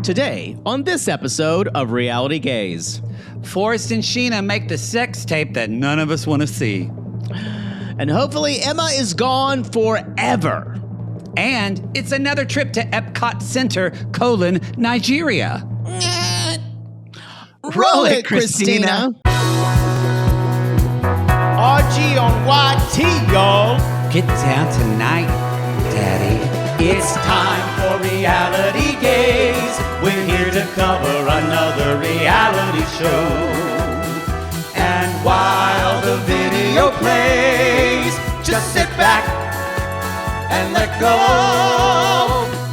Today, on this episode of Reality Gays. Forrest and Sheena make the sex tape that none of us want to see. And hopefully Emma is gone forever. And it's another trip to Epcot Center, Nigeria. Roll it, Christina. RG on YT, y'all. Get down tonight, Daddy. It's time for Reality Gays. We're here to cover another reality show. And while the video plays, just sit back and let go.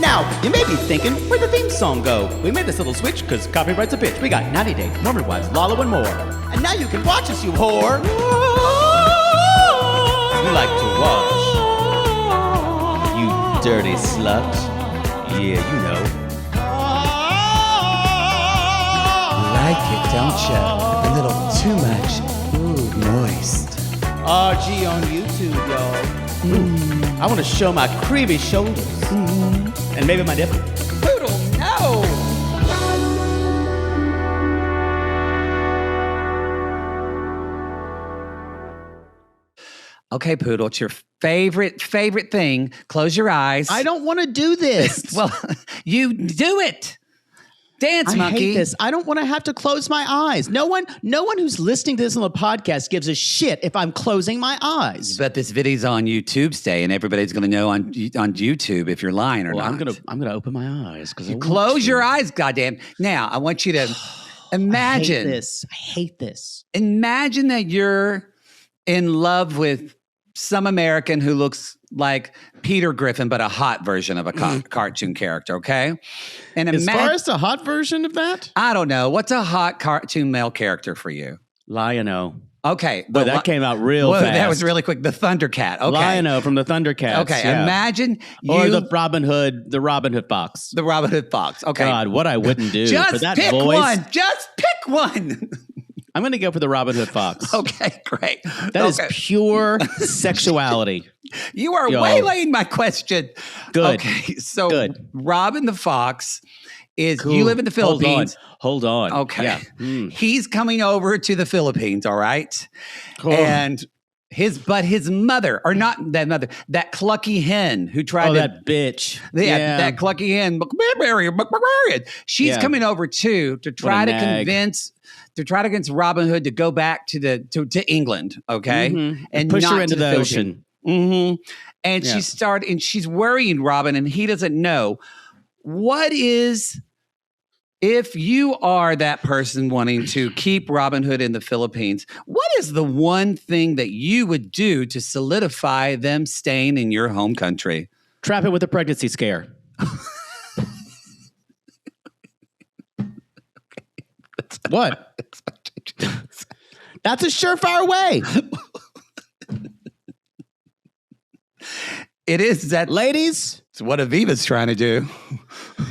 Now, you may be thinking, where'd the theme song go? We made this little switch because copyright's a bitch. We got 90 Day, Norman Wives, Lalo, and more. And now you can watch us, you whore. You like to watch. You dirty slut. Yeah, you know. Like it, don't you? A little too much. Ooh, moist. RG on YouTube, y'all. I want to show my creamy shoulders. And maybe my nipple. Poodle, no! Okay, Poodle, it's your favorite thing. Close your eyes. I don't want to do this. Well, you do it. Dance, I monkey. hate this. I don't want to have to close my eyes. No one who's listening to this on the podcast gives a shit if I'm closing my eyes. But this video's on YouTube today, and everybody's going to know on YouTube if you're lying or not. I'm gonna open my eyes because Close your eyes, goddamn. Now, I want you to imagine I hate this. Imagine that you're in love with some American who looks like Peter Griffin, but a hot version of a cartoon character, okay? And Is Forrest a hot version of that? I don't know. What's a hot cartoon male character for you? Lion-O. Okay. But that came out real fast. That was really quick. The Thundercat. Okay. Lion-O from the Thundercats. Okay. Yeah. Imagine you. Or the Robin Hood fox. The Robin Hood fox. Okay. God, what I wouldn't do Just for that pick voice. one. Just pick one. I'm going to go for the Robin Hood fox. Okay, great. That is pure sexuality. You are waylaying my question. Good. Okay, so Good. Robin the Fox is, Cool. you live in the Philippines. Hold on. Okay. Yeah. He's coming over to the Philippines, all right? Cool. And his mother, or not that mother, that clucky hen who tried that bitch. that clucky hen, she's coming over too to try to convince Robin Hood to go back to England, okay? And push not her into to the ocean. And she's worrying Robin, and he doesn't know. What is, if you are that person wanting to keep Robin Hood in the Philippines, what is the one thing that you would do to solidify them staying in your home country? Trap it with a pregnancy scare. What? That's a surefire way. It is that, Ladies, it's what Aviva's trying to do.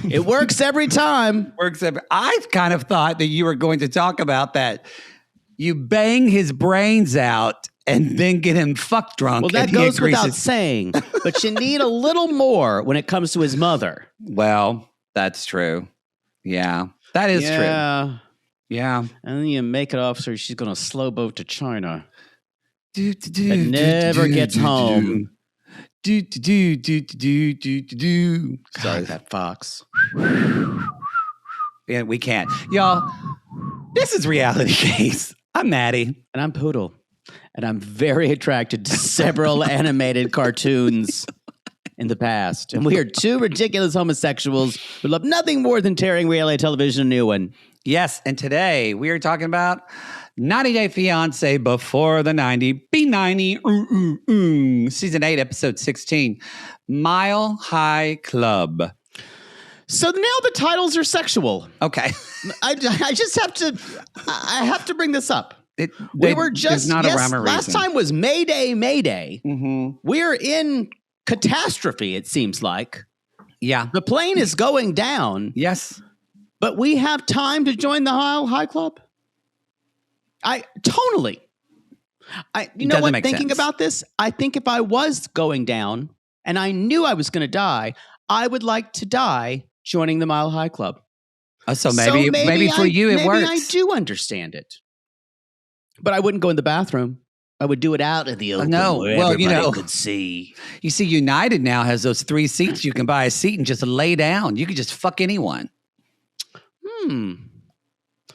it works every time. I kind of thought that you were going to talk about that. You bang his brains out and then get him fuck drunk. Well, that goes without saying, but you need a little more when it comes to his mother. Well, that's true. Yeah, that is true. Yeah. And then you make it off so she's going to slow boat to China. It never gets home. Sorry, that fox. Yeah, we can't. Y'all, this is Reality Gays. I'm Mattie. And I'm Poodle. And I'm very attracted to several animated cartoons in the past. And we are two ridiculous homosexuals who love nothing more than tearing reality television a new one. Yes, and today we are talking about 90 Day Fiance Before the 90, B90, Season 8, Episode 16, Mile High Club. So now the titles are sexual. Okay. I just have to, I have to bring this up. There's not a rhyme or reason. Last time was Mayday, Mayday. Mm-hmm. We're in catastrophe, it seems like. Yeah. The plane is going down. Yes. But we have time to join the High Club? Totally. You know what, thinking about this, I think if I was going down and I knew I was going to die, I would like to die joining the Mile High Club. So maybe for you it works. Maybe I do understand it. But I wouldn't go in the bathroom. I would do it out in the open. No, where well, everybody could see. You see, United now has those 3 seats. You can buy a seat and just lay down. You could just fuck anyone.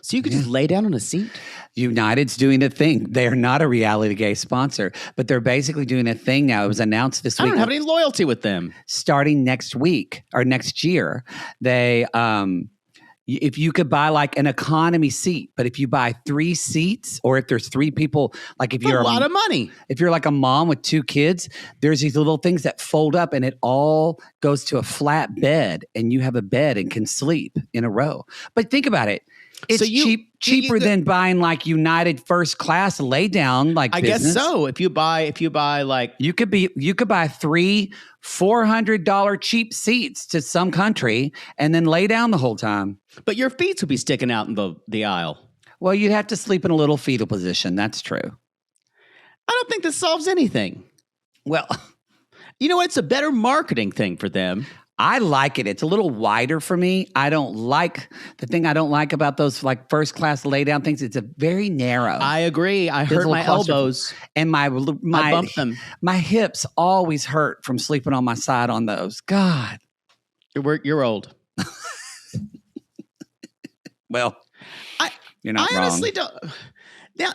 So you could just lay down on a seat? United's doing a thing. They're not a Reality Gay sponsor, but they're basically doing a thing now. It was announced this week. I don't have any loyalty with them. Starting next week or next year, they if you could buy like an economy seat, but if you buy 3 seats or if there's 3 people, like if you're a lot of money. If you're like a mom with 2 kids, there's these little things that fold up and it all goes to a flat bed and you have a bed and can sleep in a row. But think about it. It's cheaper than buying like United first class lay down like business. I guess so. If you buy like you could buy 3 $400 cheap seats to some country and then lay down the whole time. But your feet would be sticking out in the aisle. Well, you'd have to sleep in a little fetal position. That's true. I don't think this solves anything. Well, you know what? It's a better marketing thing for them. I like it. It's a little wider for me. The thing I don't like about those like first class lay down things. It's a very narrow. I agree. I hurt my elbows and I bumped them. My hips always hurt from sleeping on my side on those. God, you're old. Well, you're not I wrong. honestly don't. Now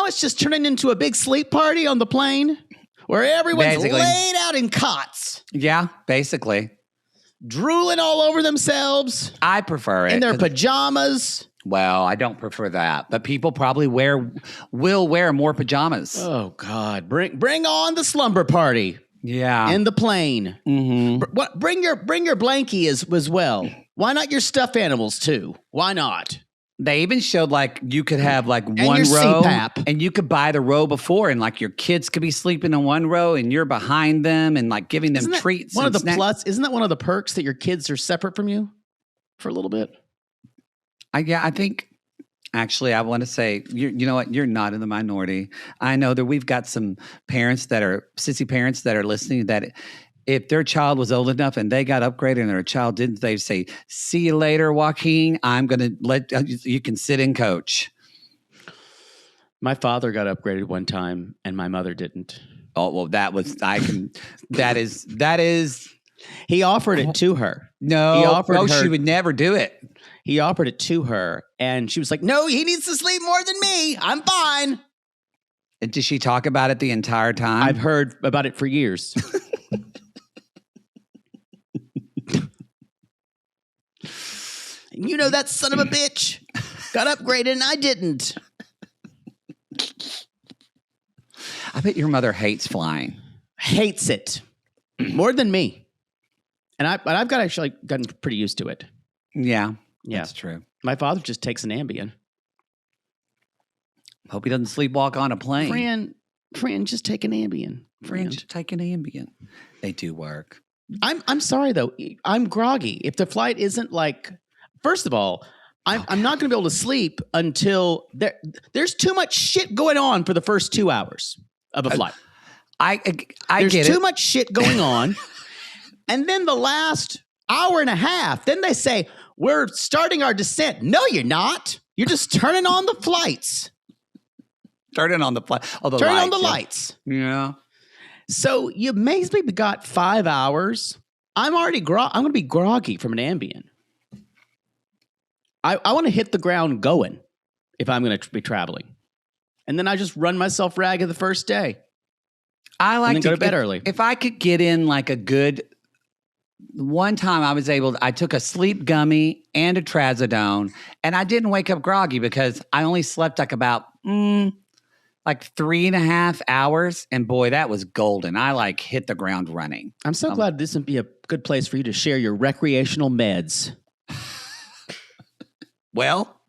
it's just turning into a big sleep party on the plane where everyone's laid out in cots. Yeah, basically. Drooling all over themselves. I prefer it. In their pajamas. Well, I don't prefer that. But people probably will wear more pajamas. Oh, God. Bring on the slumber party. Yeah. In the plane. Mm-hmm. Bring your blankie as well. Why not your stuffed animals, too? Why not? They even showed like you could have like one row CPAP. and you could buy the row before and like your kids could be sleeping in one row and you're behind them and like giving them treats. Isn't that one of the perks that your kids are separate from you for a little bit? I think actually I want to say, you know what? You're not in the minority. I know that we've got some parents that are sissy parents that are listening that if their child was old enough and they got upgraded and their child didn't, they'd say, "See you later, Joaquin. I'm going to let you can sit in coach." My father got upgraded one time and my mother didn't. Oh, well, that is. He offered it to her. No, he offered her, she would never do it. He offered it to her and she was like, "No, he needs to sleep more than me. I'm fine." And did she talk about it the entire time? I've heard about it for years. You know, that son of a bitch got upgraded and I didn't. I bet your mother hates flying. Hates it more than me. And I've gotten pretty used to it. Yeah, that's true. My father just takes an Ambien. Hope he doesn't sleepwalk on a plane. Friend, just take an Ambien. Friend, just take an Ambien. They do work. I'm sorry though. I'm groggy. If the flight isn't like, first of all, I'm not going to be able to sleep until there's too much shit going on for the first 2 hours of a flight. I there's get too much shit going on. And then the last hour and a half, then they say, "We're starting our descent." No, you're not. You're just turning on the flights. Turning on the flight. Turning on the lights. Yeah. So you maybe got 5 hours. I'm going to be groggy from an Ambien. I want to hit the ground going if I'm going to be traveling. And then I just run myself ragged the first day. I like to go to bed early. If I could get in like a good, one time I took a sleep gummy and a trazodone and I didn't wake up groggy because I only slept like about, like 3.5 hours. And boy, that was golden. I like hit the ground running. I'm so glad this would be a good place for you to share your recreational meds. Well,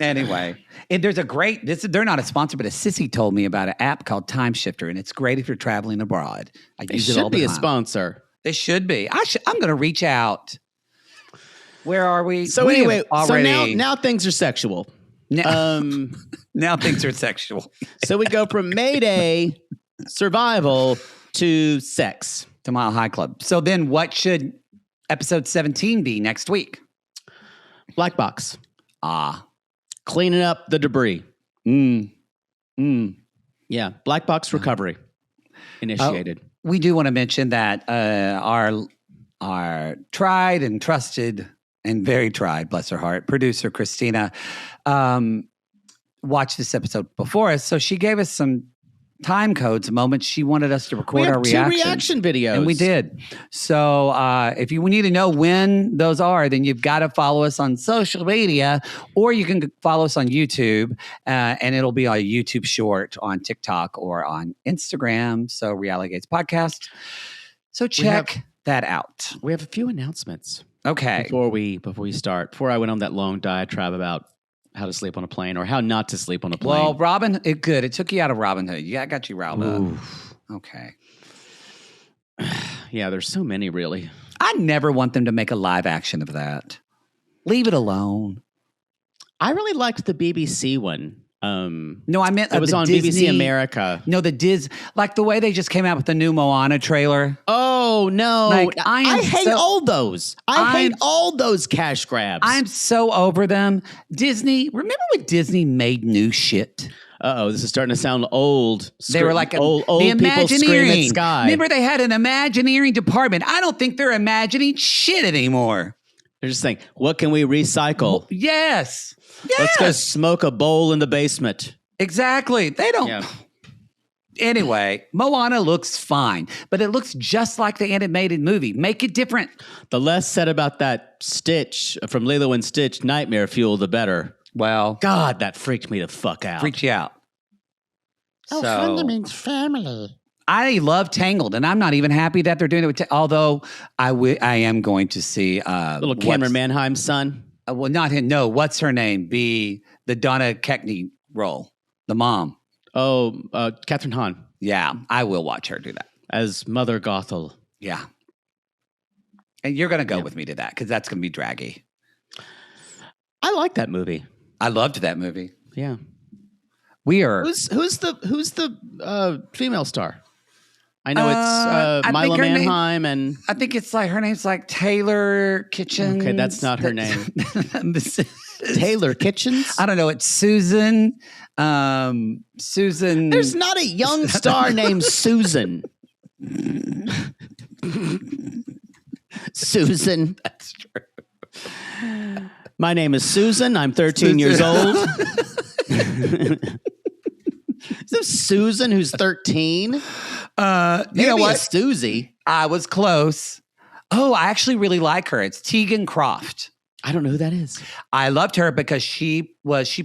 anyway, and there's they're not a sponsor, but a sissy told me about an app called Time Shifter, and it's great if you're traveling abroad. I use it all the time. Should be a sponsor. They should be. I'm going to reach out. Where are we? So anyway, now things are sexual. Now things are sexual. So we go from Mayday, survival, to sex. To Mile High Club. So then what should episode 17 be next week? Black box. Ah. Cleaning up the debris. Yeah. Black box recovery initiated. We do want to mention that our tried and trusted and very tried, bless her heart, producer Christina watched this episode before us. So she gave us some time codes, moments she wanted us to record our reactions. 2 reaction videos. And we did. So if we need to know when those are, then you've got to follow us on social media, or you can follow us on YouTube, and it'll be a YouTube short on TikTok or on Instagram. So RealityGays Podcast. So check that out. We have a few announcements. Okay. Before we start, before I went on that long diatribe about how to sleep on a plane or how not to sleep on a plane. Well, Robin, it took you out of Robin Hood. Yeah, I got you riled up. Okay. Yeah, there's so many, really. I never want them to make a live action of that. Leave it alone. I really liked the BBC one. No, I meant it was on Disney, BBC America. No, like the way they just came out with the new Moana trailer. Oh no! Like, I hate all those. I hate all those cash grabs. I'm so over them. Disney. Remember when Disney made new shit? This is starting to sound old. They were like old the people scream at sky. Remember they had an Imagineering department. I don't think they're imagining shit anymore. They're just saying, what can we recycle? Yes. Let's go smoke a bowl in the basement. Exactly. They don't. Yeah. Anyway, Moana looks fine, but it looks just like the animated movie. Make it different. The less said about that Stitch from Lilo and Stitch nightmare fuel, the better. Well, God, that freaked me the fuck out. Freaked you out. Oh, friendly means family. I love Tangled, and I'm not even happy that they're doing it with although I am going to see little Cameron Manheim's son. Well, not him. No, what's her name? Be the Donna Keckney role, the mom. Oh, Catherine Hahn. Yeah, I will watch her do that as Mother Gothel. Yeah, and you're going to go with me to that because that's going to be draggy. I like that movie. I loved that movie. Yeah, we are. Who's the female star? I know it's Mila Manheim, and I think it's like her name's like Taylor Kitchens. Okay, that's not her name. Taylor Kitchens? I don't know. It's Susan. Susan. There's not a young star named Susan. Susan. That's true. My name is Susan. I'm 13 years old. Is this Susan who's 13? You know what? Susie. I was close. Oh, I actually really like her. It's Tegan Croft. I don't know who that is. I loved her because she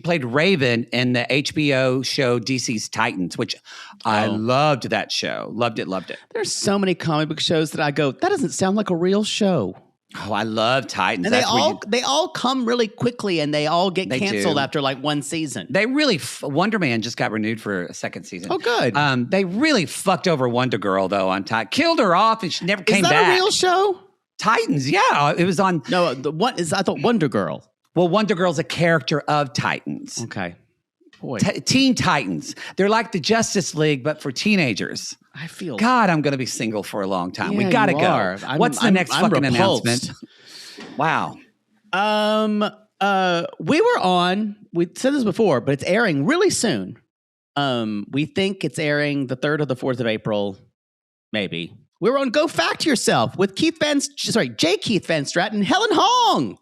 played Raven in the HBO show DC's Titans, which I loved that show. Loved it. There's so many comic book shows that I go, that doesn't sound like a real show. Oh, I love Titans. And they all come really quickly and they all get canceled after like one season. They really Wonder Man just got renewed for a second season. Oh, good. They really fucked over Wonder Girl though on Titans. Killed her off and she never came back. Is that a real show? Titans, yeah. It was on. No, I thought Wonder Girl. Well, Wonder Girl's a character of Titans. Okay. Boy. Teen Titans. They're like the Justice League, but for teenagers. I feel. God, I'm going to be single for a long time. Yeah, we got to go. What's the next fucking announcement? Wow. We were on, we said this before, but it's airing really soon. We think it's airing the 3rd or the 4th of April, maybe. We were on Go Fact Yourself with J. Keith Van Stratton and Helen Hong.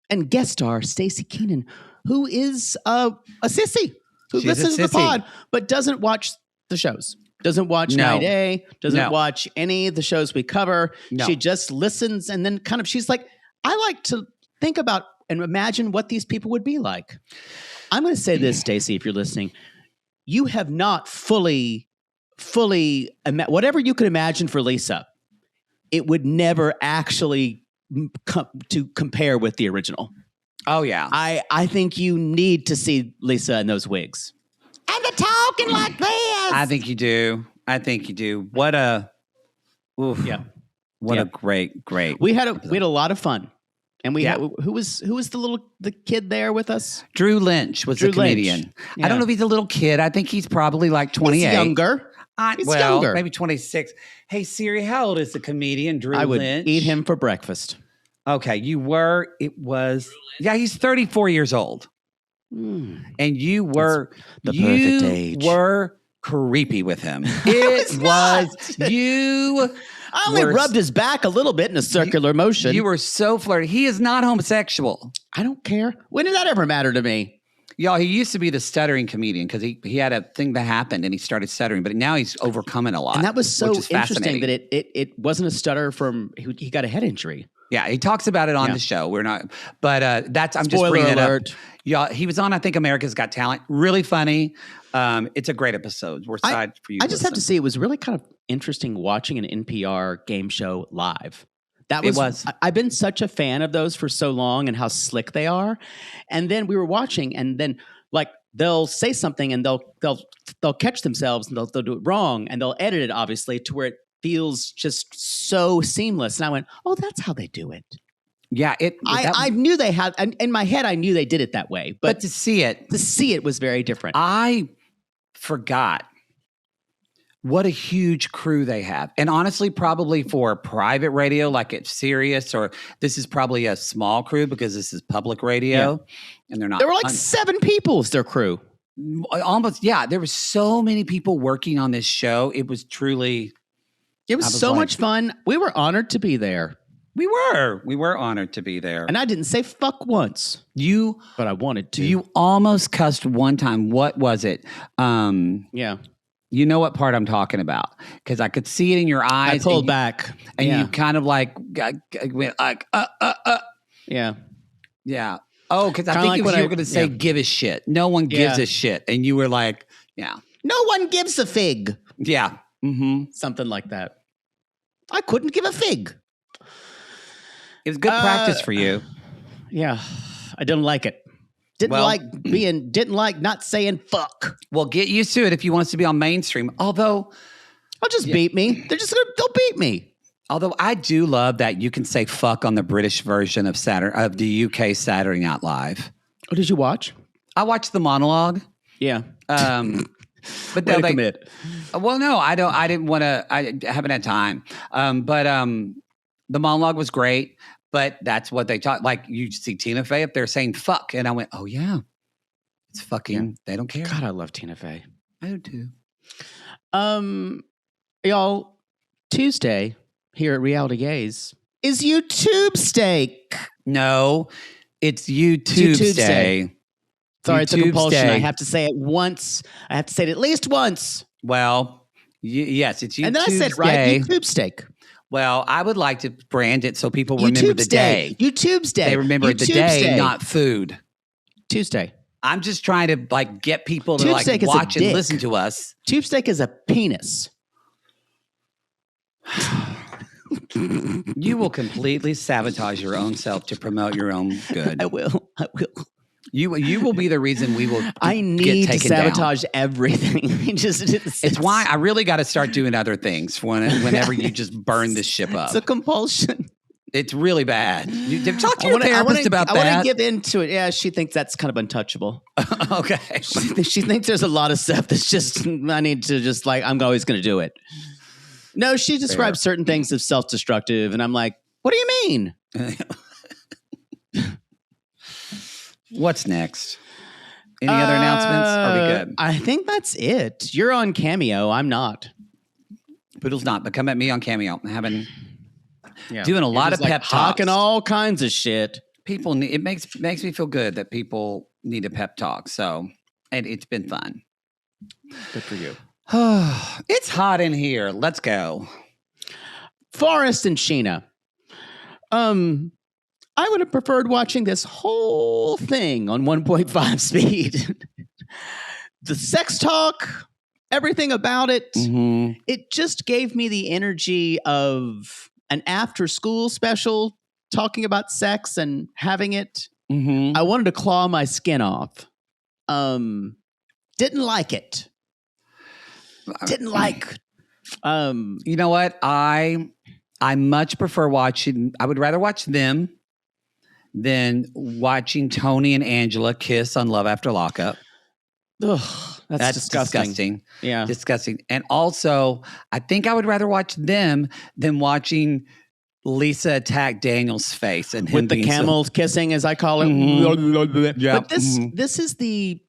And guest star Stacey Keenan, who is a sissy, who listens to the pod, but doesn't watch the shows. Doesn't watch Night A, doesn't watch any of the shows we cover. No. She just listens and then she's like, I like to think about and imagine what these people would be like. I'm going to say this, Stacey, if you're listening. You have not fully, whatever you could imagine for Lisa, it would never actually compare with the original. Oh, yeah. I think you need to see Lisa in those wigs. And the talking like this. I think you do. What a great. We had a lot of fun. And we had, who was the kid there with us? Drew Lynch was the comedian. Yeah. I don't know if he's a little kid. I think he's probably like 28. He's younger. Younger. Maybe 26. Hey Siri, how old is the comedian Drew Lynch? I would eat him for breakfast. Okay, he's 34 years old. Mm. And you were the perfect age. were creepy with him. It was you. I only rubbed his back a little bit in a circular motion. You were so flirty. He is not homosexual. I don't care. When did that ever matter to me? Y'all, he used to be the stuttering comedian because he had a thing that happened and he started stuttering, but now he's overcoming a lot. And that was so interesting that it wasn't a stutter from he got a head injury. Yeah, he talks about it on the show. We're not, but I'm just Spoiler bringing it alert. up. Yeah, he was on, I think, America's Got Talent. Really funny. It's a great episode. We're excited for you. I just have to say, it was really kind of interesting watching an NPR game show live. It was. I've been such a fan of those for so long and how slick they are. And then we were watching, and then like they'll say something and they'll catch themselves and they'll do it wrong, and they'll edit it obviously to where it feels just so seamless. And I went, oh, that's how they do it. Yeah, I knew they had, in my head, I knew they did it that way. But to see it was very different. I forgot what a huge crew they have. And honestly, probably for private radio, like it's Sirius, or this is probably a small crew because this is public radio. Yeah. And they're not. There were like 7 people as their crew. Almost, yeah. There were so many people working on this show. It was truly... It was so much fun. We were honored to be there. We were honored to be there. And I didn't say fuck once. But I wanted to. You almost cussed one time. What was it? Yeah. You know what part I'm talking about. Because I could see it in your eyes. I pulled back. And you kind of like went like, Yeah. Yeah. Oh, because I think you were going to say give a shit. No one gives a shit. And you were like, yeah. No one gives a fig. Yeah. Mm-hmm. Something like that. I couldn't give a fig. It was good practice for you. Yeah. I didn't like it. Didn't like not saying fuck. Well, get used to it if you want us to be on mainstream. Although I'll just beat me. They'll beat me. Although I do love that you can say fuck on the British version of the UK Saturday Night Live. Oh, did you watch? I watched the monologue. Yeah. But way to commit. Well, no, I don't. I didn't want to. I haven't had time. But the monologue was great. But that's what they taught. Like you see Tina Fey up there saying "fuck," and I went, "Oh yeah, it's fucking." Yeah. They don't care. God, I love Tina Fey. I do too. Y'all, Tuesday here at RealityGays is YouTube Steak. No, it's YouTube Day. Sorry, it's a compulsion. Day. I have to say it once. I have to say it at least once. Well, yes, it's YouTube. And then I said, right, YouTube Steak. Well, I would like to brand it so people remember the day. YouTube's Day. They remember the day, not food. Tuesday. I'm just trying to like get people to like watch and listen to us. Tube Steak is a penis. You will completely sabotage your own self to promote your own good. I will. You will be the reason we will. I need to sabotage everything. It's why I really got to start doing other things whenever you just burn this ship up. It's a compulsion. It's really bad. Talk to your therapist about that. I want to give into it. Yeah, she thinks that's kind of untouchable. Okay. She thinks there's a lot of stuff that's just, I need to just like, I'm always going to do it. No, she describes certain things as self-destructive. And I'm like, what do you mean? What's next? Any other announcements? Are we good? I think that's it. You're on Cameo. I'm not. Poodle's not, but come at me on Cameo. I'm doing a lot of pep talks. Talking all kinds of shit. People, it makes me feel good that people need a pep talk. So, and it's been fun. Good for you. It's hot in here. Let's go. Forrest and Sheena. I would have preferred watching this whole thing on 1.5 speed. The sex talk, everything about it, it just gave me the energy of an after-school special talking about sex and having it. I wanted to claw my skin off. Didn't like it. Didn't like. You know what? I much prefer watching. I would rather watch them than watching Tony and Angela kiss on Love After Lockup. Ugh, that's disgusting. Yeah, disgusting. And also, I think I would rather watch them than watching Lisa attacked Daniel's face and him with the being so- camel kissing, as I call it. Yeah. But this is the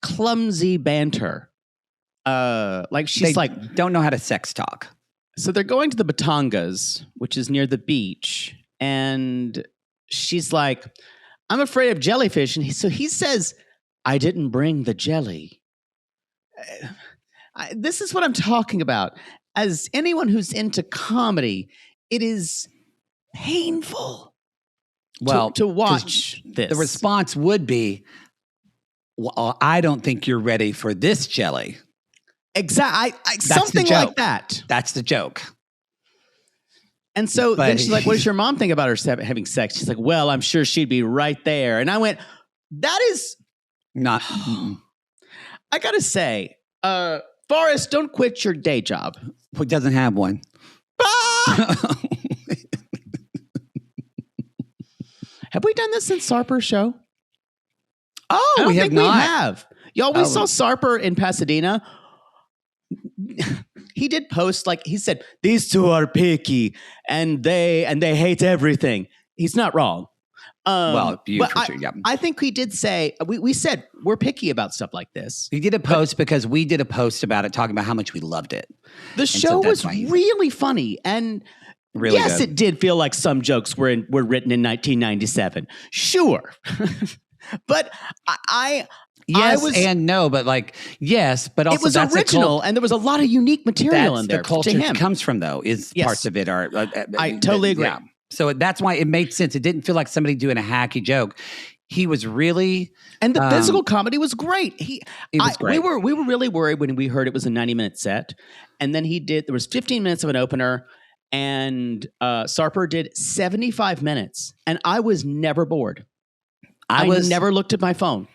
clumsy banter. Like she's they like, don't know how to sex talk. so they're going to the Batangas, which is near the beach, and she's like, I'm afraid of jellyfish. And so he says, I didn't bring the jelly. This is what I'm talking about. As anyone who's into comedy, it is painful to watch this. The response would be, well, I don't think you're ready for this jelly. Exactly. Something like that. That's the joke. And so then she's like, what does your mom think about her having sex? She's like, well, I'm sure she'd be right there. And I went, that is not. I got to say, Forrest, don't quit your day job. Who doesn't have one? Have we done this since Sarper's show? Oh, I don't we think have not. we have. Y'all, we saw Sarper in Pasadena. He did post, like, he said, these two are picky and they hate everything. He's not wrong. Well, I think he did say, we said we're picky about stuff like this. He did a post because we did a post about it, talking about how much we loved it. The show was really funny. And really yes, good. It did feel like some jokes were written in 1997. Sure. But Yes and no, but like, yes, but also it was that's original and there was a lot of unique material in there. The culture to him. comes from, though, is parts of it are. I totally agree. Yeah. So that's why it made sense. It didn't feel like somebody doing a hacky joke. He was really, and the physical comedy was great. It was great. We were really worried when we heard it was a 90-minute set, and then there was 15 minutes of an opener, and Sarper did 75 minutes, and I was never bored. I never looked at my phone.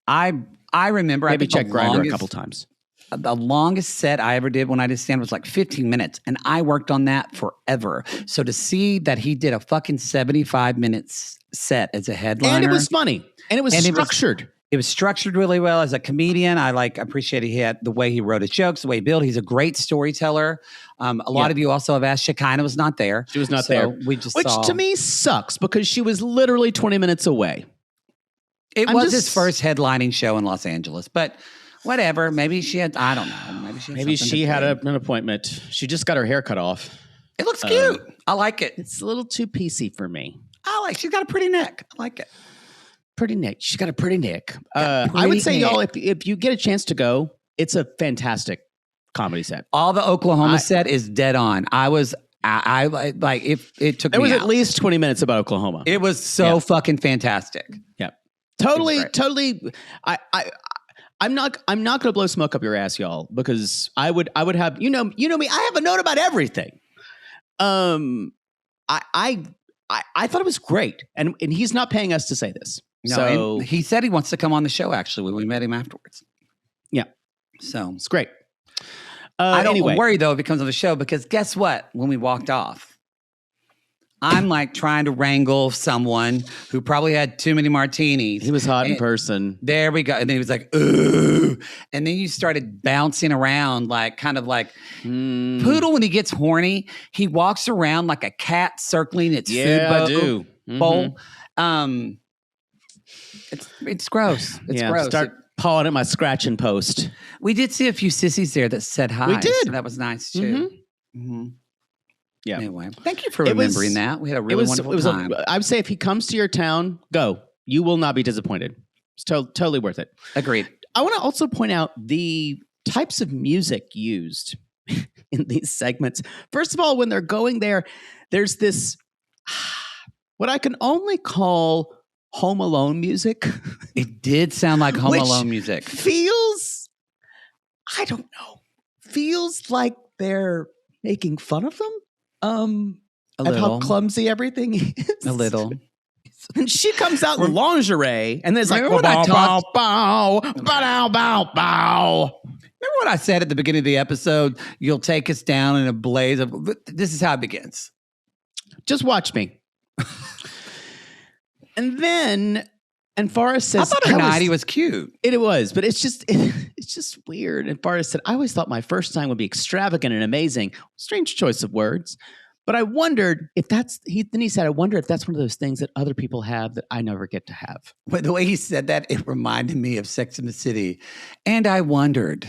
I remember maybe I checked Grindr a couple times. The longest set I ever did when I did stand was like 15 minutes, and I worked on that forever. So to see that he did a fucking 75 minutes set as a headliner, and it was funny, and it was structured. It was structured really well as a comedian. I appreciate he had the way he wrote his jokes, the way he built. He's a great storyteller. A lot of you also have asked. Shekinah was not there. She was not there. We just which to me sucks because she was literally 20 minutes away. It was his first headlining show in Los Angeles, but whatever. Maybe she had. I don't know. Maybe she had an appointment. She just got her hair cut off. It looks cute. I like it. It's a little too PC for me. She's got a pretty neck. I like it. Pretty neck. She's got a pretty neck. I would say, y'all, if you get a chance to go, it's a fantastic comedy set. All the Oklahoma set is dead on. I like it took. There was at least 20 minutes about Oklahoma. It was so fucking fantastic. Yeah, totally. I'm not going to blow smoke up your ass, y'all, because I would have you know me. I have a note about everything. I thought it was great, and he's not paying us to say this. No, so he said he wants to come on the show. Actually, when we met him afterwards. Yeah, so it's great. I don't worry though if he comes on the show, because guess what? When we walked off, I'm like trying to wrangle someone who probably had too many martinis. He was hot in person. There we go. And then he was like, ooh. And then you started bouncing around like kind of like Poodle when he gets horny. He walks around like a cat circling its food bowl. It's gross. It's gross. Start pawing at my scratching post. We did see a few sissies there that said hi. We did. So that was nice too. Yeah. Anyway, thank you for remembering that. We had a really wonderful time. I would say if he comes to your town, go. You will not be disappointed. It's totally worth it. Agreed. I want to also point out the types of music used in these segments. First of all, when they're going there, there's this, what I can only call Home Alone music. It did sound like Home Alone music. Feels, I don't know, feels like they're making fun of them. Of how clumsy everything is. A little. And she comes out in lingerie, and then it's like, bow, bow, bow, bow, bow. Remember what I said at the beginning of the episode? You'll take us down in a blaze of. This is how it begins. Just watch me. And Forrest says, I thought her 90 was cute. It was, but it's just weird. And Forrest said, I always thought my first time would be extravagant and amazing. Strange choice of words. But I wondered if then he said, I wonder if that's one of those things that other people have that I never get to have. But the way he said that, it reminded me of Sex and the City. And I wondered.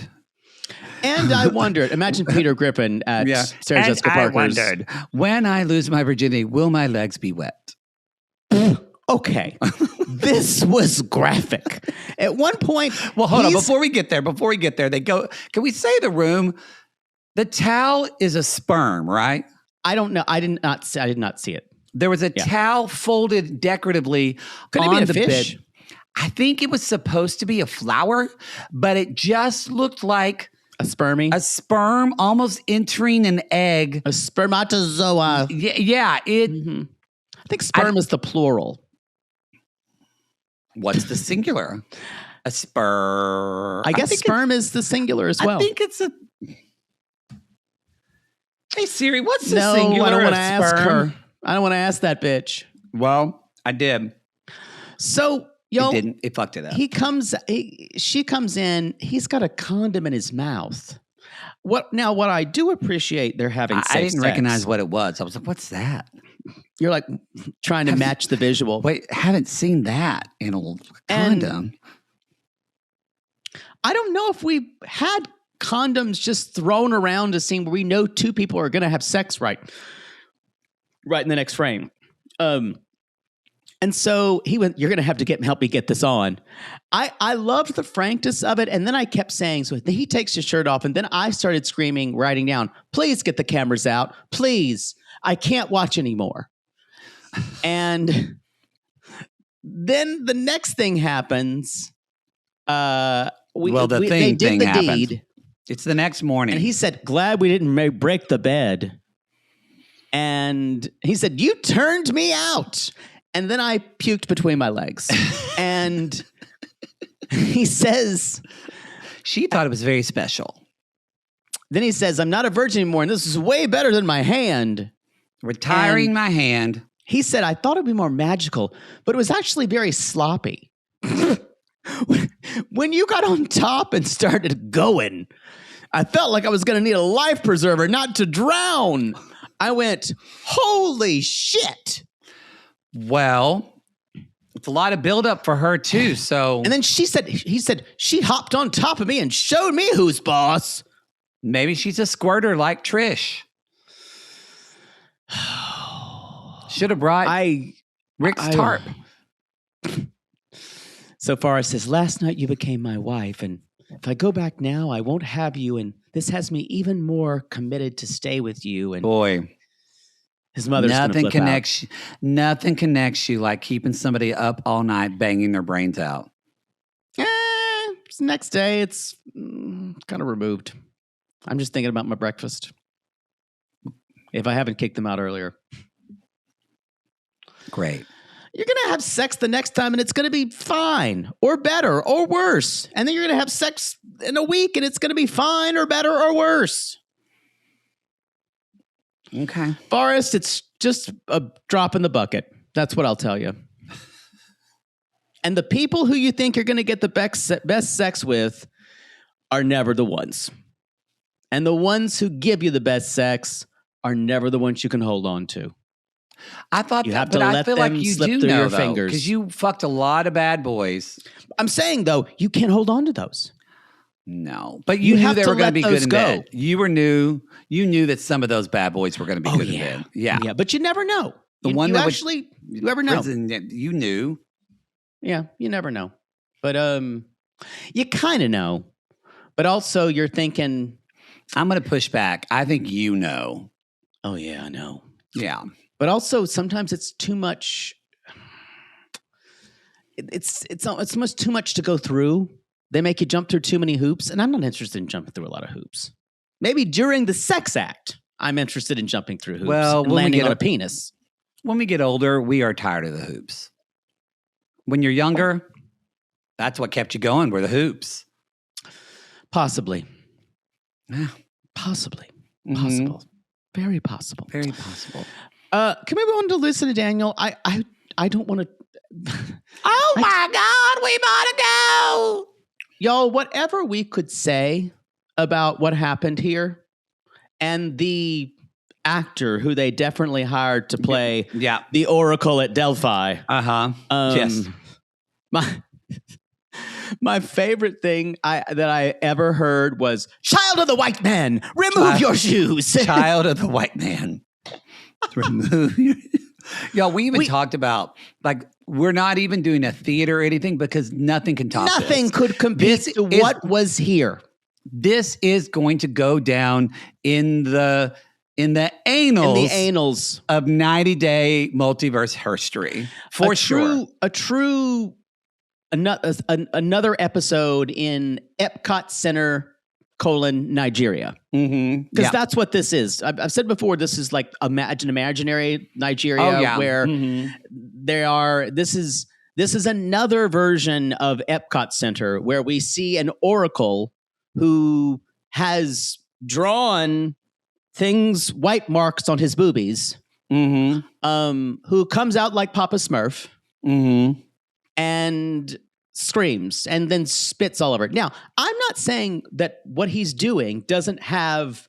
Imagine Peter Griffin at Sarah Jessica Parker's. I wondered, when I lose my virginity, will my legs be wet? Okay. This was graphic. At one point. Well, hold on. Before we get there, they go, can we say the room? The towel is a sperm, right? I don't know. I did not see it. There was a towel folded decoratively on the fish? bed. I think it was supposed to be a flower, but it just looked like a sperm almost entering an egg. A spermatozoa. Yeah. I think sperm is the plural. What's the singular? A sperm. I guess sperm is the singular as well. I think it's a... Hey, Siri, what's the singular? I don't want to ask her. I don't want to ask that bitch. Well, I did. So, yo, it didn't. It fucked it up. She comes in. He's got a condom in his mouth. What I do appreciate they're having sex. I didn't recognize what it was. I was like, what's that? You're like trying to match the visual. Wait, haven't seen that in a condom. I don't know if we had condoms just thrown around a scene where we know two people are going to have sex right in the next frame. And so he went, you're going to have to help me get this on. I loved the frankness of it. And then I kept saying, so he takes his shirt off. And then I started screaming, writing down, please get the cameras out. Please. I can't watch anymore. And then the next thing happens. The thing happens. Deed. It's the next morning. And he said, glad we didn't break the bed. And he said, you turned me out. And then I puked between my legs. And he says, she thought it was very special. Then he says, I'm not a virgin anymore. And this is way better than my hand. Retiring my hand. He said, I thought it'd be more magical, but it was actually very sloppy. When you got on top and started going, I felt like I was going to need a life preserver not to drown. I went, holy shit. Well, it's a lot of buildup for her too. So, and then he said, she hopped on top of me and showed me who's boss. Maybe she's a squirter like Trish. Should have brought Rick's tarp. So Forrest says, last night you became my wife, and if I go back now, I won't have you, and this has me even more committed to stay with you. And boy, his mother's nothing connects you like keeping somebody up all night banging their brains out. Next day, it's kind of removed. I'm just thinking about my breakfast. If I haven't kicked them out earlier. Great. You're going to have sex the next time and it's going to be fine or better or worse. And then you're going to have sex in a week and it's going to be fine or better or worse. Okay. Forrest, it's just a drop in the bucket. That's what I'll tell you. And the people who you think you're going to get the best sex with are never the ones. And the ones who give you the best sex are never the ones you can hold on to. I thought you that, have to but I let feel them like you slip do through know your though, fingers because you fucked a lot of bad boys. I'm saying though, you can't hold on to those. No, but you knew they were going to be good in bed. You knew that some of those bad boys were going to be good in bed. Yeah, but you never know. You never know. You knew. Yeah, you never know. But you kind of know. But also, you're thinking, I'm going to push back. I think you know. Oh yeah, I know. Yeah. But also, sometimes it's too much. It's almost too much to go through. They make you jump through too many hoops, and I'm not interested in jumping through a lot of hoops. Maybe during the sex act, I'm interested in jumping through hoops and landing on a penis. When we get older, we are tired of the hoops. When you're younger, that's what kept you going, were the hoops. Possibly. Yeah. Possibly. Mm-hmm. Possible. Very possible. Very possible. Can we move on to Lisa to Daniel? I don't want to. Oh my God, we gotta go. Y'all, whatever we could say about what happened here and the actor who they definitely hired to play Yeah. the Oracle at Delphi. Uh-huh. Yes. My favorite thing that I ever heard was, "Child of the white man, remove your shoes." Child of the white man. Remove your... Yo, we even talked about, like, we're not even doing a theater or anything because nothing can top this. Nothing could compete to what was here. This is going to go down in the annals of 90-day multiverse history for sure. Another episode in Epcot Center, Nigeria. Because that's what this is. I've said before, this is like imaginary Nigeria where this is another version of Epcot Center where we see an oracle who has drawn white marks on his boobies, who comes out like Papa Smurf. And screams and then spits all over it. Now, I'm not saying that what he's doing doesn't have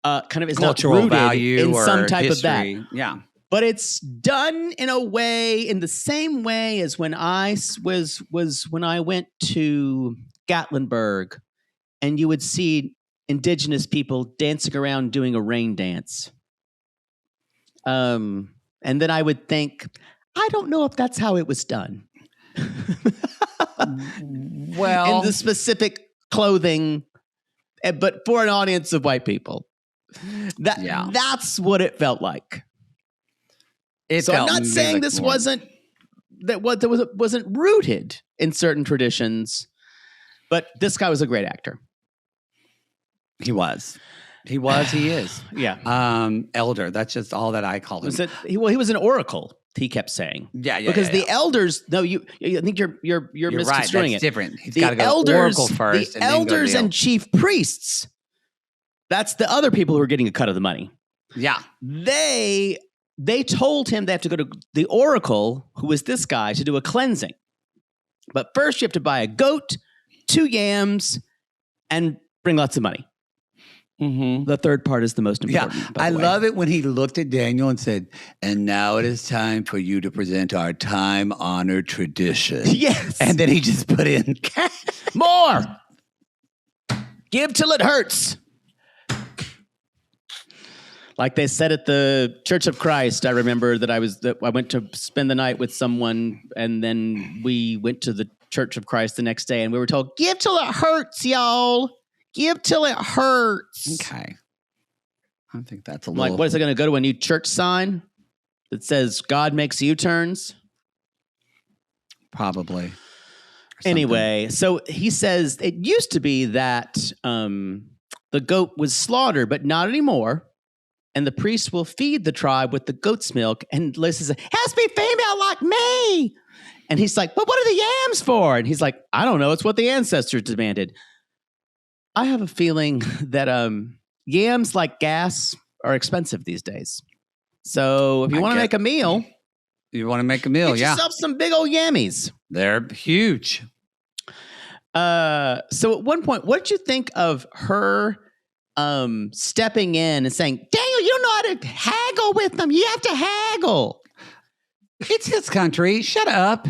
kind of is cultural not rooted value in or some type history. of that. Yeah. But it's done in a way, in the same way as when I when I went to Gatlinburg and you would see indigenous people dancing around doing a rain dance. And then I would think, I don't know if that's how it was done. Well, in the specific clothing, but for an audience of white people, that's what it felt like. I'm not saying this wasn't rooted in certain traditions, but this guy was a great actor. He was. He is. Yeah. Elder. That's just all that I call him. He was an oracle. He kept saying, because the elders. No, I think you're misconstruing right. That's it. different. He's got to go to Oracle first. The elders and chief priests. That's the other people who are getting a cut of the money. Yeah, they told him they have to go to the Oracle, who is this guy, to do a cleansing. But first, you have to buy a goat, 2 yams, and bring lots of money. The third part is the most important. Yeah, I love it when he looked at Daniel and said, "And now it is time for you to present our time-honored tradition." Yes. And then he just put in more. Give till it hurts. Like they said at the Church of Christ, I remember that I went to spend the night with someone, and then we went to the Church of Christ the next day, and we were told, "Give till it hurts, y'all. Give till it hurts." Okay. I think that's a little... Like, what is it going to go to a new church sign that says God makes U-turns? Probably. Anyway, so he says it used to be that the goat was slaughtered, but not anymore. And the priest will feed the tribe with the goat's milk. And Liz says, "Has to be female like me." And he's like, "But what are the yams for?" And he's like, "I don't know. It's what the ancestors demanded." I have a feeling that yams like gas are expensive these days. So if you want to make a meal, get yourself some big old yammies. They're huge. So at one point, what did you think of her stepping in and saying, "Daniel, you don't know how to haggle with them. You have to haggle." It's his country. Shut up.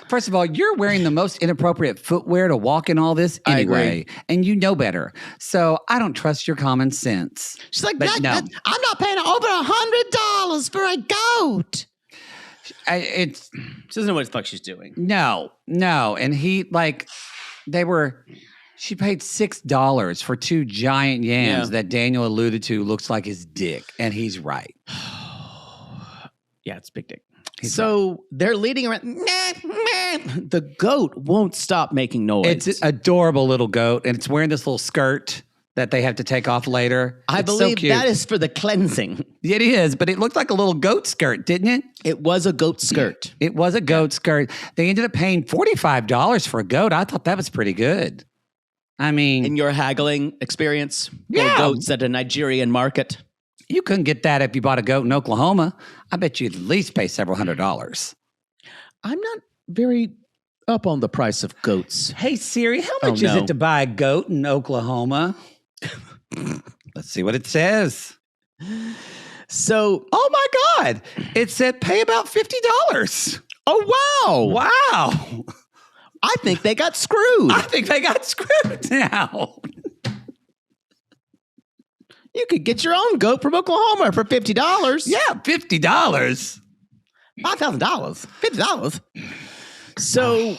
First of all, you're wearing the most inappropriate footwear to walk in all this anyway, and you know better. So I don't trust your common sense. She's like, "I'm not paying over $100 for a goat." She doesn't know what the fuck she's doing. No. And she paid $6 for 2 giant yams that Daniel alluded to looks like his dick, and he's right. Yeah, it's big dick. They're leading around. The goat won't stop making noise. It's an adorable little goat, and it's wearing this little skirt that they have to take off later. I believe that is for the cleansing. It is, but it looked like a little goat skirt, didn't it? It was a goat skirt. It was a goat skirt. They ended up paying $45 for a goat. I thought that was pretty good. I mean... In your haggling experience? For goats at a Nigerian market? You couldn't get that if you bought a goat in Oklahoma. I bet you'd at least pay several $100s. I'm not very up on the price of goats. Hey, Siri, how much is it to buy a goat in Oklahoma? Let's see what it says. So, Oh my God. It said pay about $50. oh, wow. Wow. I think they got screwed. I think they got screwed now. You could get your own goat from Oklahoma for $50. Yeah, $50. $5,000. $50. So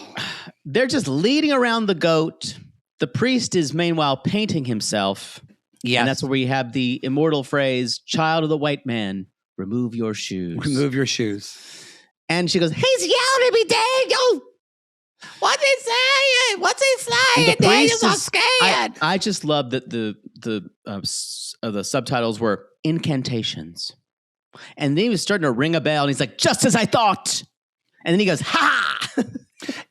they're just leading around the goat. The priest is meanwhile painting himself. Yes. And that's where we have the immortal phrase, child of the white man, remove your shoes. Remove your shoes. And she goes, he's yelling at me, Daniel. What's he saying? What's he saying? And the Daniel's priest all is- scared. I just love that the subtitles were incantations. And then he was starting to ring a bell, and he's like, just as I thought. And then he goes, ha!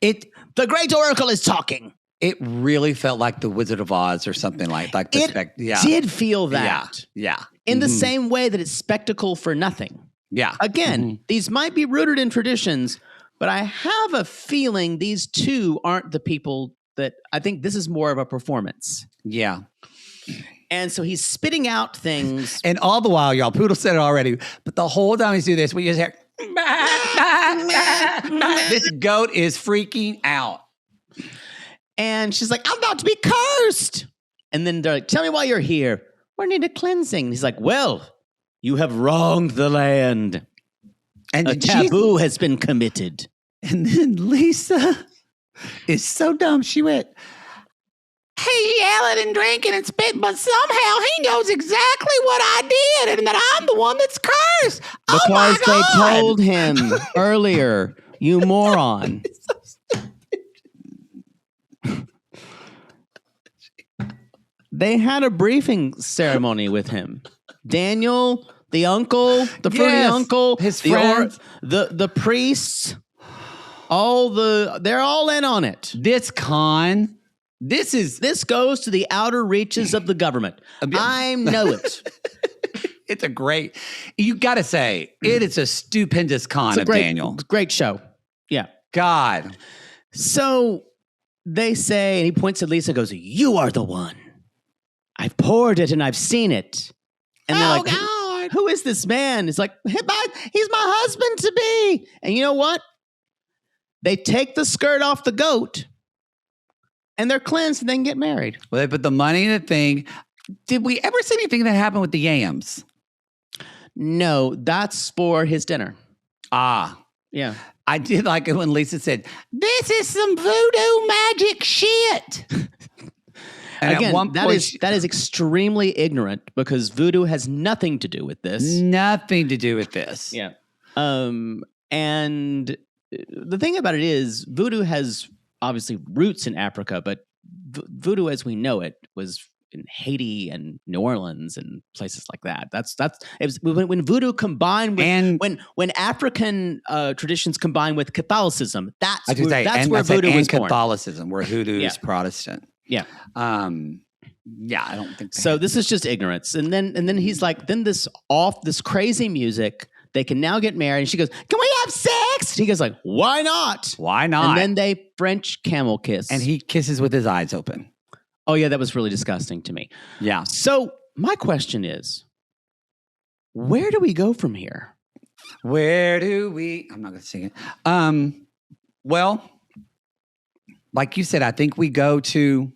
The great oracle is talking. It really felt like the Wizard of Oz or something like the It did feel that. Yeah. In the same way that it's spectacle for nothing. Yeah. Again, these might be rooted in traditions, but I have a feeling these two aren't the people that I think this is more of a performance. Yeah. And so he's spitting out things. And all the while, y'all, Poodle said it already, but the whole time he's doing this, we just hear, this goat is freaking out. And she's like, I'm about to be cursed. And then they're like, tell me why you're here. We need a cleansing. And he's like, well, you have wronged the land. And A taboo has been committed. And then Lisa is so dumb. She went, He's yelling and drinking and spitting, but somehow he knows exactly what I did and that I'm the one that's cursed. Oh my Because God. they told him earlier, you moron. They had a briefing ceremony with him. Daniel, the uncle, the fruity Yes, uncle, his the friends. the priests, they're all in on it. this con, This goes to the outer reaches of the government. I know it. it's a great, you got to say, it is a stupendous con It's a of great, Daniel. great show. Yeah. God. So they say, and he points at Lisa and goes, you are the one. I've poured it and I've seen it. And they're like, God. who is this man? It's like, he's my husband to be. And you know what? They take the skirt off the goat and they're cleansed and they can get married. Well, they put the money in the thing. Did we ever see anything that happened with the yams? No, that's for his dinner. Ah, Yeah. I did like it when Lisa said, This is some voodoo magic shit. and Again, at one point, that is extremely ignorant because voodoo has nothing to do with this. nothing to do with this. Yeah. And the thing about it is voodoo has obviously roots in Africa, but voodoo as we know it was in Haiti and New Orleans and places like that. It was when voodoo combined with And- when African traditions combine with Catholicism, I was that's and where I said, voodoo and was born. Catholicism, where hoodoo Yeah. is Protestant. Yeah. Yeah, I don't think So this is just ignorance. And then he's like, then this crazy music, they can now get married. And she goes, can we have sex? And he goes like, why not? why not? And then they French camel kiss. and he kisses with his eyes open. oh yeah, that was really disgusting to me. Yeah. So my question is, where do we go from here? Where do we? I'm not going to sing it. Well, like you said, I think we go to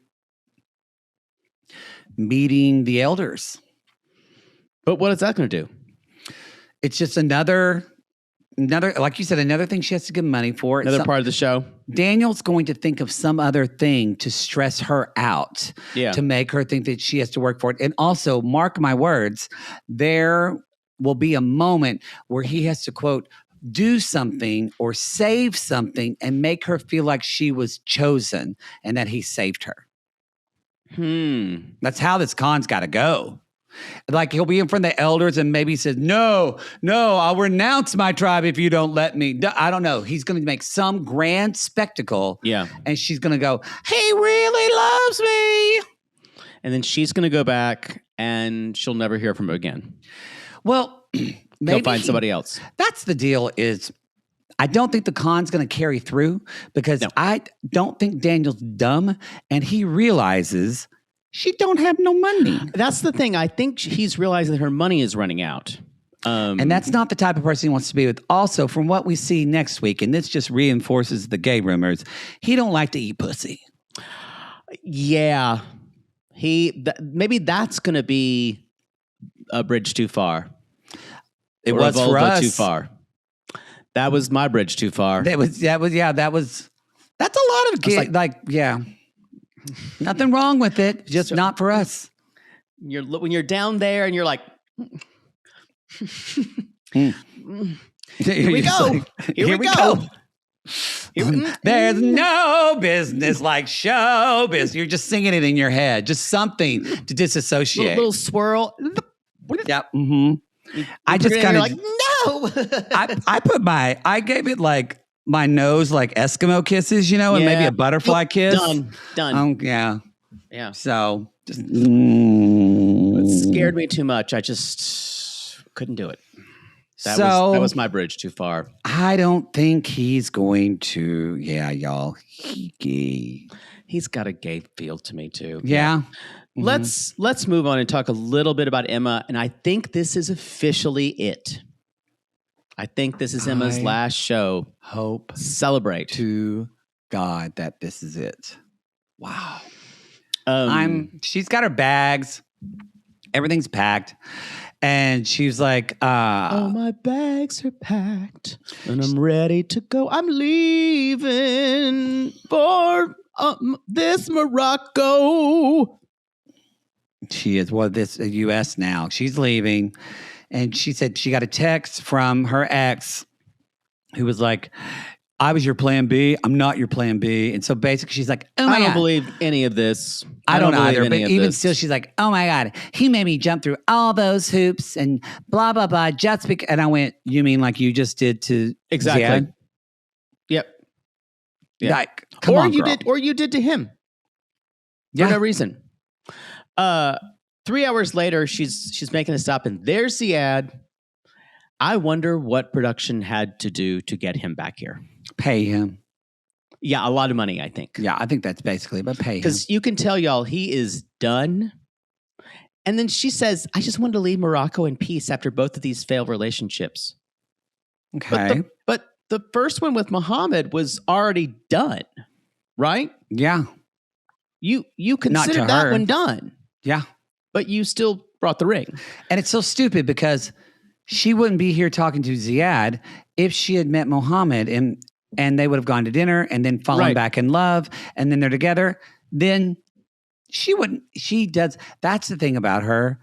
meeting the elders. But what is that going to do? It's just another, like you said, another thing she has to give money for. Another part of the show? Daniel's going to think of some other thing to stress her out, Yeah. to make her think that she has to work for it. And also, mark my words, there will be a moment where he has to, quote, do something or save something and make her feel like she was chosen and that he saved her. That's how this con's got to go. Like he'll be in front of the elders and maybe he says, no, I'll renounce my tribe if you don't let me. I don't know. He's going to make some grand spectacle. Yeah. And she's going to go, He really loves me. And then she's going to go back and she'll never hear from him again. well, He'll maybe find somebody else. That's the deal is I don't think the con's going to carry through because No. I don't think Daniel's dumb and he realizes she don't have no money. That's the thing. I think he's realizing that her money is running out. And that's not the type of person he wants to be with. Also, from what we see next week, and this just reinforces the gay rumors, he don't like to eat pussy. Yeah. Maybe that's going to be a bridge too far. It Or was a for vulva us. too far. That was my bridge too far. That's a lot of gay, nothing wrong with it, just not for us. When you're down there and you're like, Here we go. Here we go. There's no business like show business. You're just singing it in your head, just something to disassociate. Little swirl. Yep. Mm-hmm. I just kind of like, no. I gave it like my nose like Eskimo kisses, and maybe a butterfly kiss. Done. Yeah. Yeah. So just It scared me too much. I just couldn't do it. That was my bridge too far. I don't think he's going to. Yeah, y'all. He's got a gay feel to me too. Yeah. Mm-hmm. Let's move on and talk a little bit about Emma. And I think this is officially it. I think this is Emma's last show. Hope Celebrate to God that this is it. Wow. She's got her bags. Everything's packed. And she's like, oh, my bags are packed and I'm ready to go. I'm leaving for this Morocco. She is, this U.S. now. She's leaving. And she said she got a text from her ex who was like, I was your plan B. I'm not your plan B. And so basically she's like, oh my God. I don't believe any of this. I don't either. But even still, she's like, oh my God. He made me jump through all those hoops and blah, blah, blah. Just because. And I went, you mean like you just did to exactly. Ziad? Yep. Like, come on, girl. You did to him. Yeah. For no reason. 3 hours later, she's making a stop and there's the ad. I wonder what production had to do to get him back here. Pay him. Yeah, a lot of money, I think. Yeah, I think that's basically about pay him. Because you can tell y'all he is done. And then she says, I just wanted to leave Morocco in peace after both of these failed relationships. Okay. But the first one with Muhammad was already done, right? Yeah. You considered that one done. Yeah. But you still brought the ring. And it's so stupid because she wouldn't be here talking to Ziad if she had met Muhammad and they would have gone to dinner and then fallen back in love and then they're together. Then she wouldn't. That's the thing about her.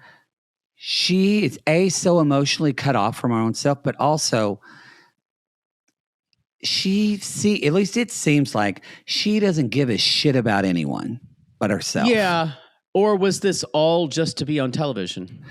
She is so emotionally cut off from her own self, but also at least it seems like she doesn't give a shit about anyone but herself. Yeah. Or was this all just to be on television?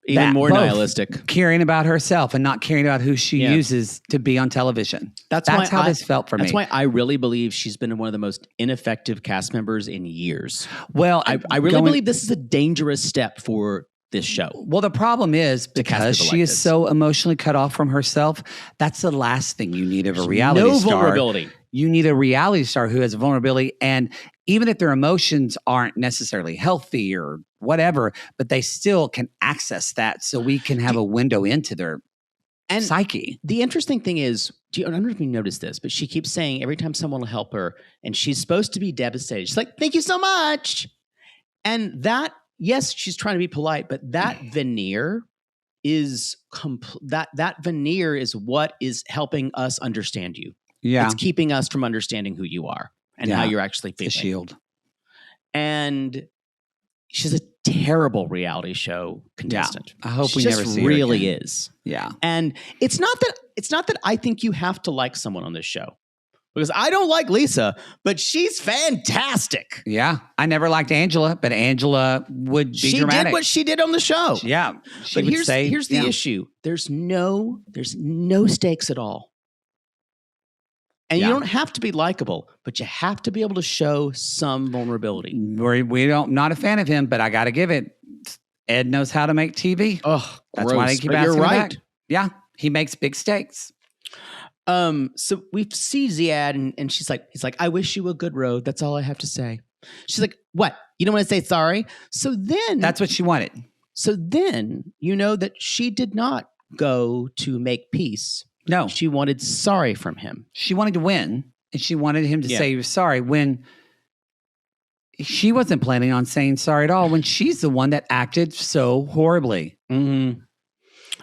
Even more nihilistic. Caring about herself and not caring about who she uses to be on television. That's how this felt for me. That's why I really believe she's been one of the most ineffective cast members in years. Well, I really believe this is a dangerous step for this show. Well, the problem is because she is so emotionally cut off from herself, that's the last thing you need of a reality star. No vulnerability. You need a reality star who has vulnerability. And even if their emotions aren't necessarily healthy or whatever, but they still can access that so we can have a window into their psyche. The interesting thing is, I don't know if you noticed this, but she keeps saying every time someone will help her and she's supposed to be devastated. She's like, thank you so much. And that, yes, she's trying to be polite, but that veneer is that veneer is what is helping us understand you. Yeah. It's keeping us from understanding who you are and how you're actually feeling. The shield. And she's a terrible reality show contestant. Yeah. I hope we never see her really again. is. Yeah. And it's not that I think you have to like someone on this show. Because I don't like Lisa, but she's fantastic. Yeah. I never liked Angela, but Angela would be dramatic. She did what she did on the show. Yeah. But here's the issue. There's no stakes at all. And you don't have to be likable, but you have to be able to show some vulnerability. Not a fan of him, but I got to give it. Ed knows how to make TV. Oh, that's why they keep asking him back. Yeah, he makes big stakes. So we see Ziad and he's like, I wish you a good road. That's all I have to say. She's like, what? You don't want to say sorry? So then That's what she wanted. So then you know that she did not go to make peace. No. She wanted sorry from him. She wanted to win, and she wanted him to say he was sorry when she wasn't planning on saying sorry at all, when she's the one that acted so horribly. Mm-hmm.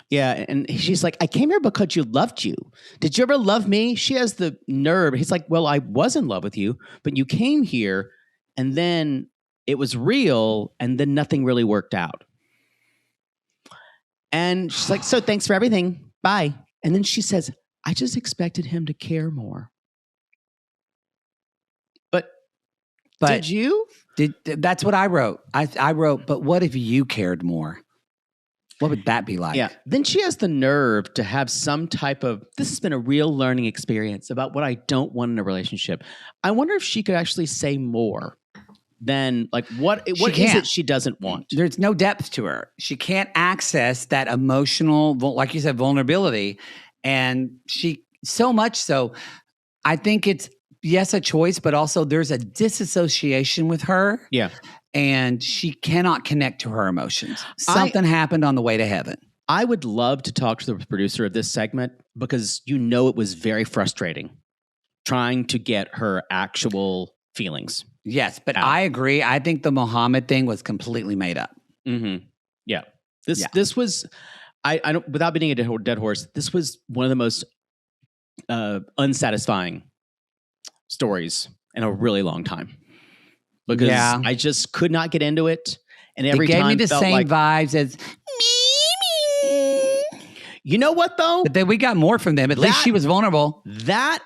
Yeah, and she's like, I came here because you loved you. Did you ever love me? She has the nerve. He's like, well, I was in love with you, but you came here, and then it was real, and then nothing really worked out. And she's like, so thanks for everything. Bye. And then she says, I just expected him to care more. But did you? That's what I wrote. I wrote, but what if you cared more? What would that be like? Yeah. Then she has the nerve to have some type of, this has been a real learning experience about what I don't want in a relationship. I wonder if she could actually say more than like what is it she doesn't want? There's no depth to her. She can't access that emotional, like you said, vulnerability. And she, so much so, I think it's, yes, a choice, but also there's a disassociation with her. Yeah. And she cannot connect to her emotions. Something happened on the way to heaven. I would love to talk to the producer of this segment because it was very frustrating trying to get her actual feelings. Yes, but I agree. I think the Muhammad thing was completely made up. Mm-hmm. Yeah. This was, I don't, without beating a dead horse, this was one of the most unsatisfying stories in a really long time. Because I just could not get into it. And every time it gave me the same vibes as you know what though? But then we got more from them. At least she was vulnerable. That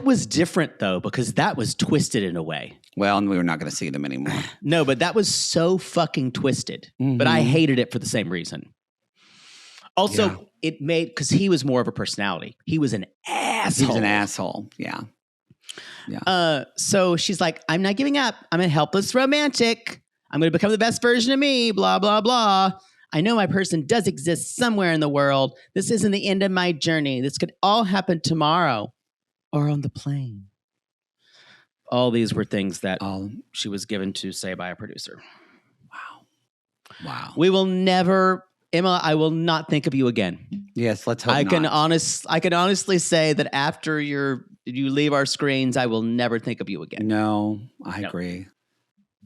was different though, because that was twisted in a way. Well, and we were not going to see them anymore. No, but that was so fucking twisted. Mm-hmm. But I hated it for the same reason. Also, it made, because he was more of a personality. He was an asshole. He was an asshole. Yeah. Yeah. So she's like, I'm not giving up. I'm a helpless romantic. I'm going to become the best version of me, blah, blah, blah. I know my person does exist somewhere in the world. This isn't the end of my journey. This could all happen tomorrow or on the plane. All these were things that she was given to say by a producer. Wow. We will never, Emma, I will not think of you again. Yes, let's hope I can honestly say that after you leave our screens, I will never think of you again. No, I agree.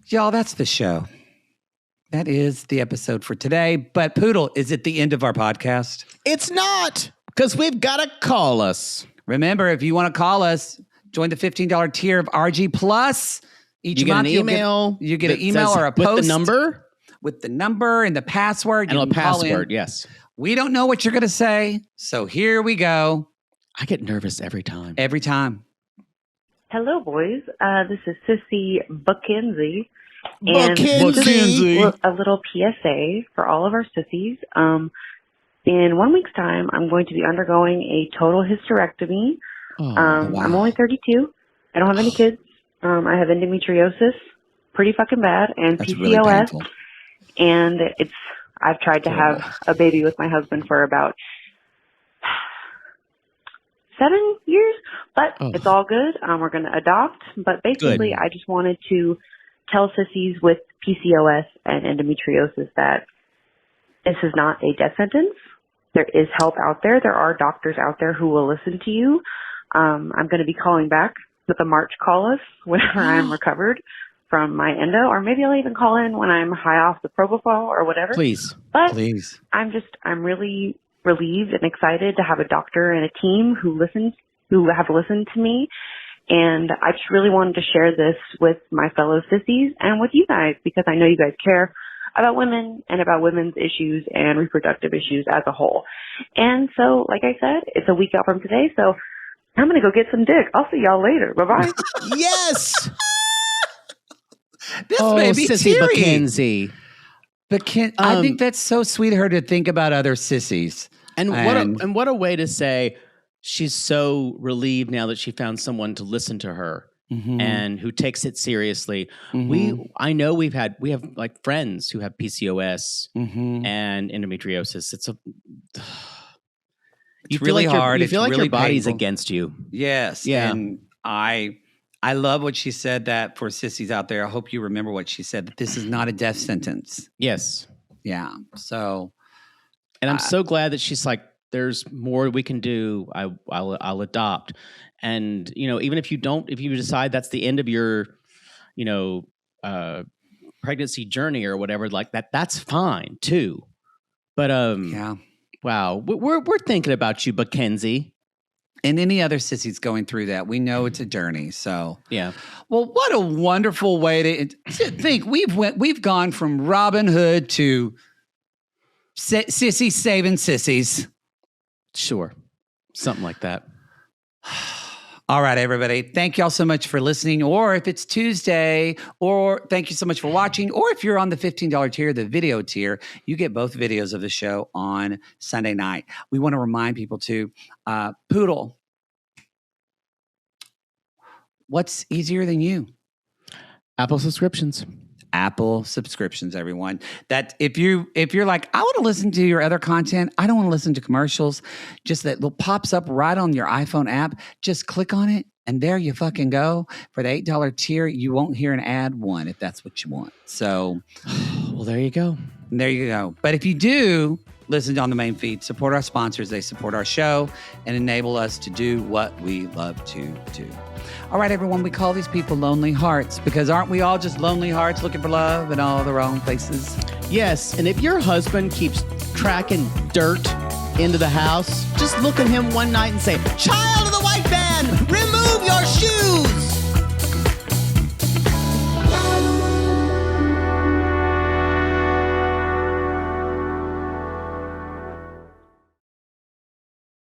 Y'all, that's the show. That is the episode for today. But Poodle, is it the end of our podcast? It's not, because we've got to call us. Remember, if you want to call us, join the $15 tier of RG Plus. Each you get month, an email. You get an email or a post. With the number? With the number and the password. And a password, yes. We don't know what you're going to say, so here we go. I get nervous every time. Every time. Hello, boys. This is Sissy Buckenzie. Buckenzie. A little PSA for all of our sissies. In 1 week's time, I'm going to be undergoing a total hysterectomy. Wow. I'm only 32. I don't have any kids. I have endometriosis, pretty fucking bad, and That's PCOS. really painful. And I've tried to have a baby with my husband for about 7 years, but it's all good. We're going to adopt. But basically, I just wanted to tell sissies with PCOS and endometriosis that this is not a death sentence. There is help out there. There are doctors out there who will listen to you. I'm going to be calling back with a March call us whenever I'm recovered from my endo, or maybe I'll even call in when I'm high off the propofol or whatever. Please. I'm really relieved and excited to have a doctor and a team who have listened to me. And I just really wanted to share this with my fellow sissies and with you guys, because I know you guys care about women and about women's issues and reproductive issues as a whole. And so, like I said, it's a week out from today, so I'm going to go get some dick. I'll see y'all later. Bye-bye. Yes! This may be Sissy teary. Buckenzie. I think that's so sweet of her to think about other sissies. And what a way to say she's so relieved now that she found someone to listen to her and who takes it seriously. I know we have like friends who have PCOS and endometriosis. It's really hard. You feel it's like really your body's painful. against you. Yes. Yeah. And I love what she said, that for sissies out there, I hope you remember what she said, that this is not a death sentence. Yes. Yeah. So. And I'm so glad that she's like, there's more we can do. I'll adopt. And, even if you decide that's the end of your, pregnancy journey or whatever like that, that's fine too. But, yeah. Wow. We're thinking about you, Mackenzie. And any other sissies going through that. We know it's a journey. So, yeah. Well, what a wonderful way to think. We've gone from Robin Hood to sissies saving sissies. Sure. Something like that. All right, everybody. Thank y'all so much for listening. Or if it's Tuesday, or thank you so much for watching. Or if you're on the $15 tier, the video tier, you get both videos of the show on Sunday night. We want to remind people to Poodle. What's easier than you? Apple subscriptions. Apple subscriptions, everyone. That if you're like, I want to listen to your other content, I don't want to listen to commercials, just that little pops up right on your iPhone app, just click on it and there you fucking go. For the $8 tier, you won't hear an ad one if that's what you want. So, well, there you go. There you go. But if you do listen on the main feed, support our sponsors. They support our show and enable us to do what we love to do. All right, everyone, we call these people lonely hearts because aren't we all just lonely hearts looking for love in all the wrong places? Yes, and if your husband keeps tracking dirt into the house, just look at him one night and say, "Child of the white man, remove your shoes."